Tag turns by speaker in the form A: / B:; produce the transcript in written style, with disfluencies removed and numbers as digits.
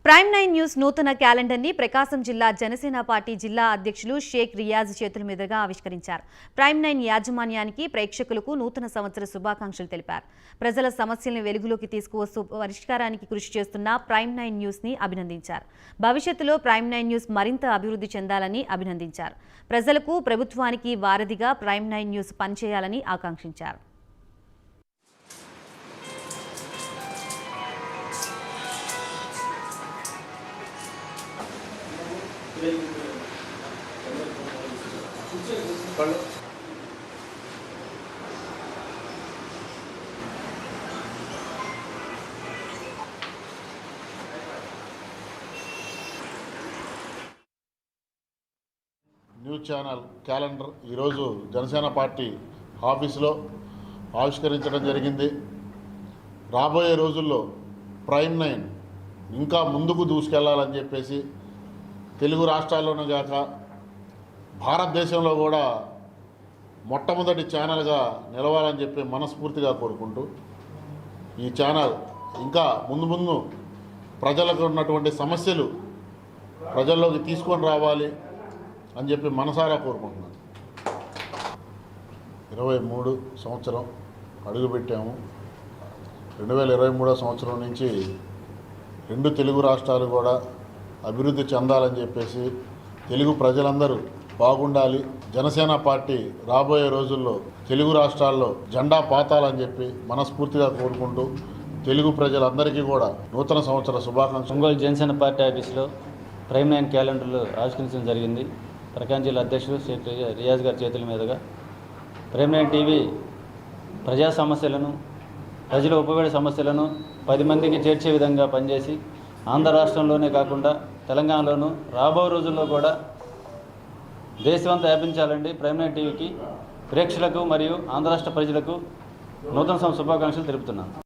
A: Prime 9 news నూతన calendar ని ప్రకాశం జిల్లా జనసేన పార్టీ జిల్లా అధ్యక్షులు షేక్ రియాజ్ చేతుల మీదుగా ఆవిష్కరించారు. ప్రైమ్ 9 యాజమాన్యానికి ప్రేక్షకులకు నూతన సంవత్సర శుభాకాంక్షలు తెలిపారు. ప్రజల సమస్యలను వెలుగులోకి తీసుకువస్తూ పరిష్కారానికి కృషి చేస్తున్న ప్రైమ్ 9 న్యూస్ ని అభినందించారు. భవిష్యత్తులో ప్రైమ్ 9 న్యూస్ మరింత అభివృద్ధి చెందాలని అభినందించారు. ప్రజలకు ప్రభుత్వానికి వారధిగా ప్రైమ్ 9 న్యూస్ పనిచేయాలని ఆకాంక్షించారు.
B: న్యూస్ ఛానల్ క్యాలెండర్ ఈరోజు జనసేన పార్టీ ఆఫీసులో ఆవిష్కరించడం జరిగింది. రాబోయే రోజుల్లో ప్రైమ్ 9 ఇంకా ముందుకు దూసుకెళ్లాలని చెప్పేసి తెలుగు రాష్ట్రాల్లోనే కాక భారతదేశంలో కూడా మొట్టమొదటి ఛానల్గా నిలవాలని చెప్పి మనస్ఫూర్తిగా కోరుకుంటూ ఈ ఛానల్ ఇంకా ముందు ప్రజలకు ఉన్నటువంటి సమస్యలు ప్రజల్లోకి తీసుకొని రావాలి అని చెప్పి మనసారా కోరుకుంటున్నాను. 23 సంవత్సరం అడుగుపెట్టాము. 2023 సంవత్సరం నుంచి రెండు తెలుగు రాష్ట్రాలు కూడా అభివృద్ధి చెందాలని చెప్పేసి తెలుగు ప్రజలందరూ బాగుండాలి. జనసేన పార్టీ రాబోయే రోజుల్లో తెలుగు రాష్ట్రాల్లో జెండా పాతాలని చెప్పి మనస్ఫూర్తిగా కోరుకుంటూ తెలుగు ప్రజలందరికీ కూడా నూతన సంవత్సర శుభాకాంక్షలు.
C: ఒంగోలు జనసేన పార్టీ ఆఫీసులో ప్రైమ్ 9 క్యాలెండర్లు ఆవిష్కరించడం జరిగింది. ప్రకాశం జిల్లా అధ్యక్షుడు షేక్ రియాజ్ గారి చేతుల మీదుగా ప్రైమ్ 9 టీవీ ప్రజా సమస్యలను, ప్రజల ఉపయోగ సమస్యలను 10 మందికి చేర్చే విధంగా పనిచేసి ఆంధ్ర రాష్ట్రంలోనే కాకుండా తెలంగాణలోనూ రాబో రోజుల్లో కూడా దేశమంతా వ్యాపించాలండి. ప్రైమ్ 9 టీవీకి ప్రేక్షకులకు మరియు ఆంధ్ర రాష్ట్ర ప్రజలకు నూతన శుభాకాంక్షలు తెలుపుతున్నాను.